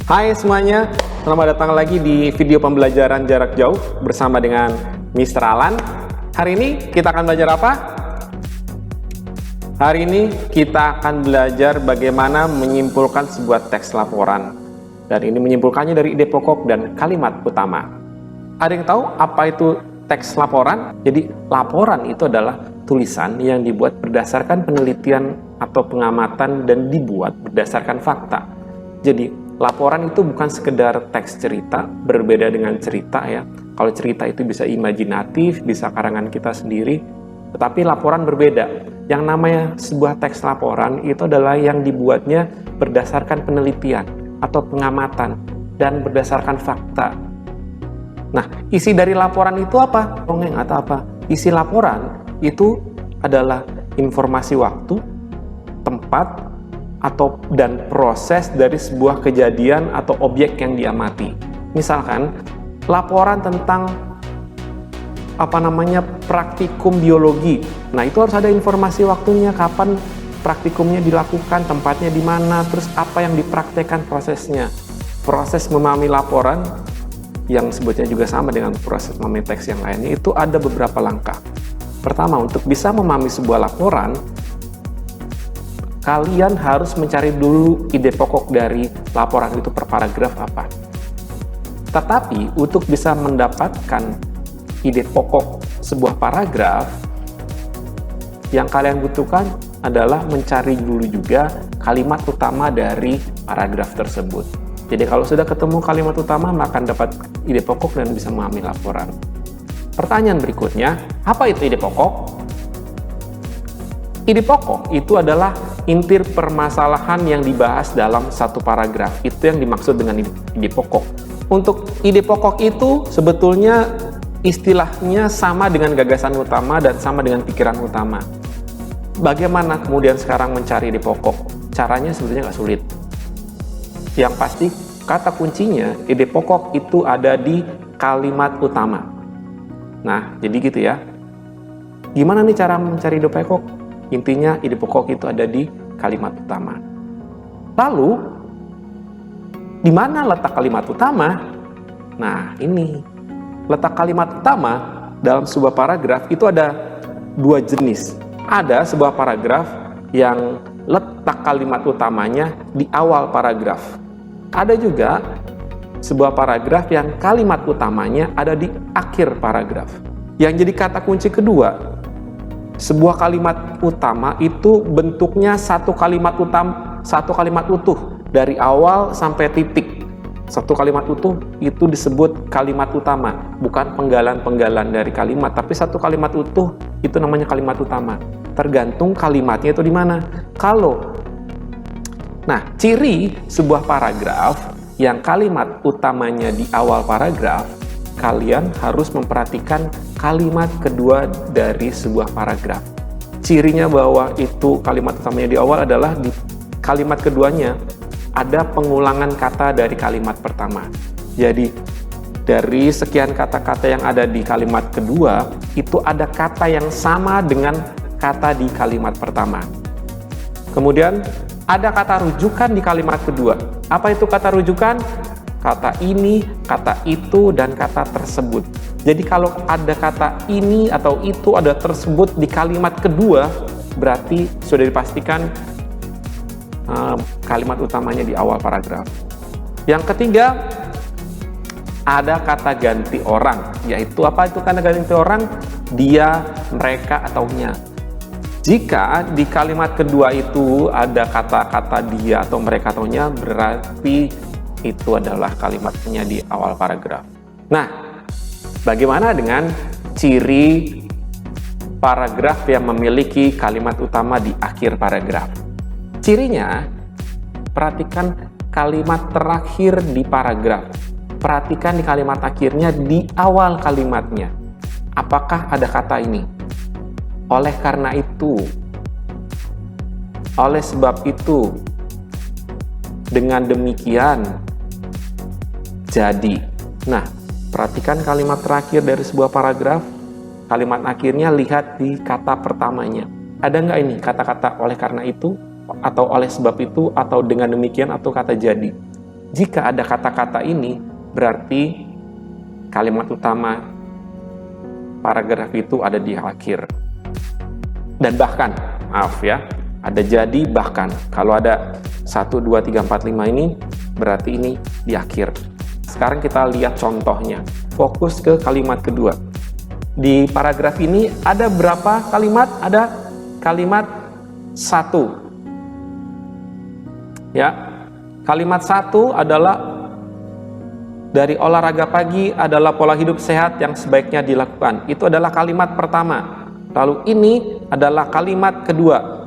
Hai semuanya, selamat datang lagi di video pembelajaran jarak jauh bersama dengan Mr. Alan. Hari ini kita akan belajar apa? Hari ini kita akan belajar bagaimana menyimpulkan sebuah teks laporan. Dan ini menyimpulkannya dari ide pokok dan kalimat utama. Ada yang tahu apa itu teks laporan? Jadi laporan itu adalah tulisan yang dibuat berdasarkan penelitian atau pengamatan dan dibuat berdasarkan fakta. Jadi laporan itu bukan sekedar teks cerita, berbeda dengan cerita ya. Kalau cerita itu bisa imajinatif, bisa karangan kita sendiri, tetapi laporan berbeda. Yang namanya sebuah teks laporan itu adalah yang dibuatnya berdasarkan penelitian atau pengamatan dan berdasarkan fakta. Nah, isi dari laporan itu apa? Dongeng atau apa? Isi laporan itu adalah informasi waktu, tempat, dan proses dari sebuah kejadian atau objek yang diamati. Misalkan laporan tentang praktikum biologi. Nah, itu harus ada informasi waktunya, kapan praktikumnya dilakukan, tempatnya di mana, terus apa yang dipraktekkan prosesnya. Proses memahami laporan yang sebutnya juga sama dengan proses memahami teks yang lainnya itu ada beberapa langkah. Pertama, untuk bisa memahami sebuah laporan, kalian harus mencari dulu ide pokok dari laporan itu per paragraf apa. Tetapi untuk bisa mendapatkan ide pokok sebuah paragraf, yang kalian butuhkan adalah mencari dulu juga kalimat utama dari paragraf tersebut. Jadi kalau sudah ketemu kalimat utama, maka dapat ide pokok dan bisa memahami laporan. Pertanyaan berikutnya, apa itu ide pokok? Ide pokok itu adalah inti permasalahan yang dibahas dalam satu paragraf. Itu yang dimaksud dengan ide pokok. Untuk ide pokok itu sebetulnya istilahnya sama dengan gagasan utama dan sama dengan pikiran utama. Bagaimana kemudian sekarang mencari ide pokok? Caranya sebetulnya nggak sulit. Yang pasti kata kuncinya ide pokok itu ada di kalimat utama. Nah, jadi gitu ya. Gimana nih cara mencari ide pokok? Intinya ide pokok itu ada di kalimat utama. Lalu, di mana letak kalimat utama? Nah, ini. Letak kalimat utama dalam sebuah paragraf itu ada dua jenis. Ada sebuah paragraf yang letak kalimat utamanya di awal paragraf. Ada juga sebuah paragraf yang kalimat utamanya ada di akhir paragraf. Yang jadi kata kunci kedua, sebuah kalimat utama itu bentuknya satu kalimat utuh dari awal sampai titik. Satu kalimat utuh itu disebut kalimat utama, bukan penggalan-penggalan dari kalimat, tapi satu kalimat utuh itu namanya kalimat utama. Tergantung kalimatnya itu di mana. Ciri sebuah paragraf yang kalimat utamanya di awal paragraf, kalian harus memperhatikan kalimat kedua dari sebuah paragraf. Cirinya bahwa itu kalimat utamanya di awal adalah di kalimat keduanya ada pengulangan kata dari kalimat pertama. Jadi dari sekian kata-kata yang ada di kalimat kedua, itu ada kata yang sama dengan kata di kalimat pertama. Kemudian ada kata rujukan di kalimat kedua. Apa itu kata rujukan? Kata ini, kata itu, dan kata tersebut. Jadi kalau ada kata ini atau itu ada tersebut di kalimat kedua, berarti sudah dipastikan kalimat utamanya di awal paragraf. Yang ketiga, ada kata ganti orang. Yaitu apa itu kata ganti orang? Dia, mereka, atau nya. Jika di kalimat kedua itu ada kata-kata dia atau mereka atau nya, berarti itu adalah kalimatnya di awal paragraf. Nah, bagaimana dengan ciri paragraf yang memiliki kalimat utama di akhir paragraf? Cirinya, perhatikan kalimat terakhir di paragraf. Perhatikan di kalimat akhirnya di awal kalimatnya. Apakah ada kata ini? Oleh karena itu, oleh sebab itu, dengan demikian, jadi. Nah, perhatikan kalimat terakhir dari sebuah paragraf, kalimat akhirnya lihat di kata pertamanya. Ada nggak ini kata-kata oleh karena itu, atau oleh sebab itu, atau dengan demikian, atau kata jadi? Jika ada kata-kata ini, berarti kalimat utama paragraf itu ada di akhir. Dan bahkan, maaf ya, ada jadi bahkan. Kalau ada 1, 2, 3, 4, 5 ini, berarti ini di akhir. Sekarang kita lihat contohnya. Fokus ke kalimat kedua. Di paragraf ini ada berapa kalimat? Ada kalimat 1. Ya, kalimat 1 adalah dari olahraga pagi adalah pola hidup sehat yang sebaiknya dilakukan. Itu adalah kalimat pertama. Lalu ini adalah kalimat kedua.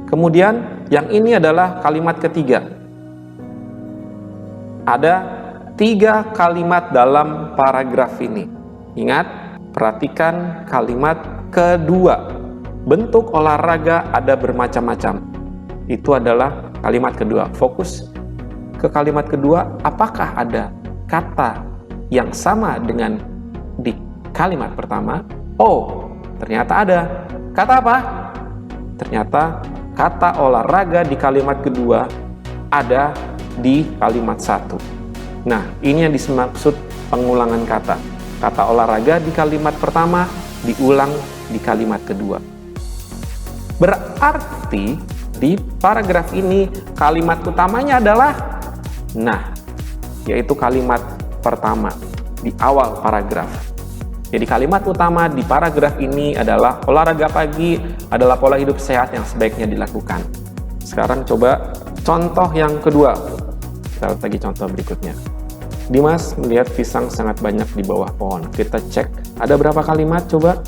Kemudian yang ini adalah kalimat ketiga. Ada 3 kalimat dalam paragraf ini. Ingat, perhatikan kalimat kedua. Bentuk olahraga ada bermacam-macam. Itu adalah kalimat kedua. Fokus ke kalimat kedua, apakah ada kata yang sama dengan di kalimat pertama? Oh, ternyata ada. Kata apa? Ternyata kata olahraga di kalimat kedua ada di kalimat 1. Nah, ini yang dimaksud pengulangan kata. Kata olahraga di kalimat pertama diulang di kalimat kedua. Berarti di paragraf ini kalimat utamanya adalah yaitu kalimat pertama di awal paragraf. Jadi kalimat utama di paragraf ini adalah olahraga pagi adalah pola hidup sehat yang sebaiknya dilakukan. Sekarang coba contoh yang kedua. Kita lihat lagi contoh berikutnya. Dimas melihat pisang sangat banyak di bawah pohon. Kita cek ada berapa kalimat coba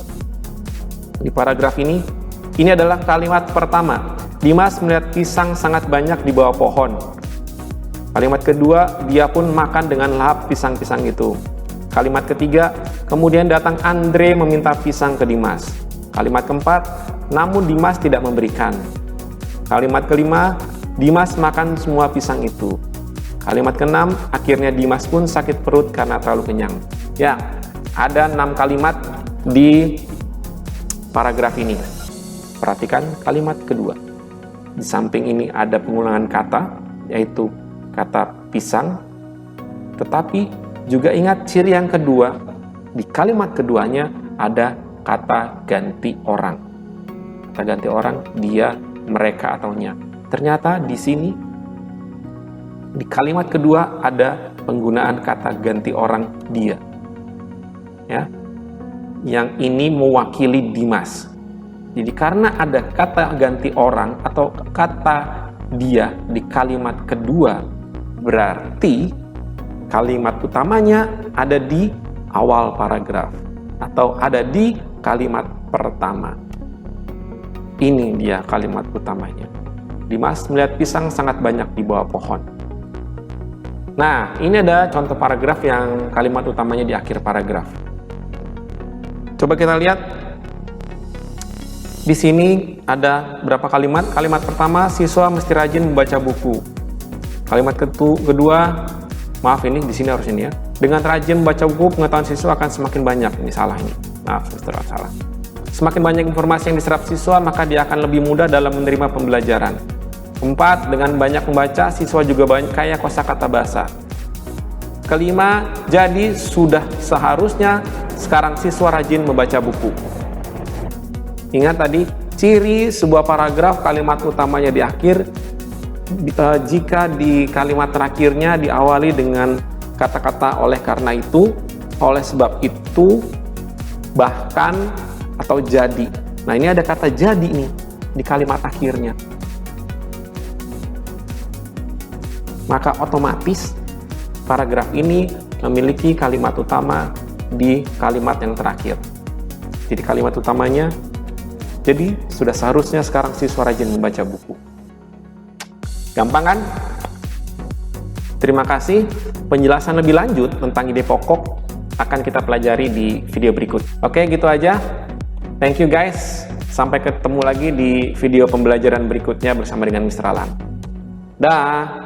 di paragraf ini. Ini adalah kalimat pertama. Dimas melihat pisang sangat banyak di bawah pohon. Kalimat kedua, dia pun makan dengan lahap pisang-pisang itu. Kalimat ketiga, kemudian datang Andre meminta pisang ke Dimas. Kalimat keempat, namun Dimas tidak memberikan. Kalimat kelima, Dimas makan semua pisang itu. Kalimat keenam, akhirnya Dimas pun sakit perut karena terlalu kenyang. Ya, ada 6 kalimat di paragraf ini. Perhatikan kalimat kedua. Di samping ini ada pengulangan kata, yaitu kata pisang. Tetapi juga ingat ciri yang kedua, di kalimat keduanya ada kata ganti orang. Kata ganti orang, dia, mereka, atau nya. Ternyata di sini, di kalimat kedua ada penggunaan kata ganti orang dia. Ya, yang ini mewakili Dimas. Jadi karena ada kata ganti orang atau kata dia di kalimat kedua, berarti kalimat utamanya ada di awal paragraf atau ada di kalimat pertama. Ini dia kalimat utamanya. Dimas melihat pisang sangat banyak di bawah pohon. Nah, ini ada contoh paragraf yang kalimat utamanya di akhir paragraf. Coba kita lihat. Di sini ada berapa kalimat? Kalimat pertama, siswa mesti rajin membaca buku. Kalimat kedua, maaf ini di sini harus ini ya. Dengan rajin membaca buku, pengetahuan siswa akan semakin banyak. Ini salah ini. Maaf, salah. Semakin banyak informasi yang diserap siswa, maka dia akan lebih mudah dalam menerima pembelajaran. Keempat, dengan banyak membaca, siswa juga banyak kaya kosakata bahasa. Kelima, jadi sudah seharusnya sekarang siswa rajin membaca buku. Ingat tadi, ciri sebuah paragraf kalimat utamanya di akhir, jika di kalimat terakhirnya diawali dengan kata-kata oleh karena itu, oleh sebab itu, bahkan, atau jadi. Nah, ini ada kata jadi nih di kalimat akhirnya. Maka otomatis paragraf ini memiliki kalimat utama di kalimat yang terakhir. Jadi kalimat utamanya, jadi sudah seharusnya sekarang siswa rajin membaca buku. Gampang kan? Terima kasih. Penjelasan lebih lanjut tentang ide pokok akan kita pelajari di video berikut. Oke, gitu aja. Thank you guys. Sampai ketemu lagi di video pembelajaran berikutnya bersama dengan Mr. Alan. Dah.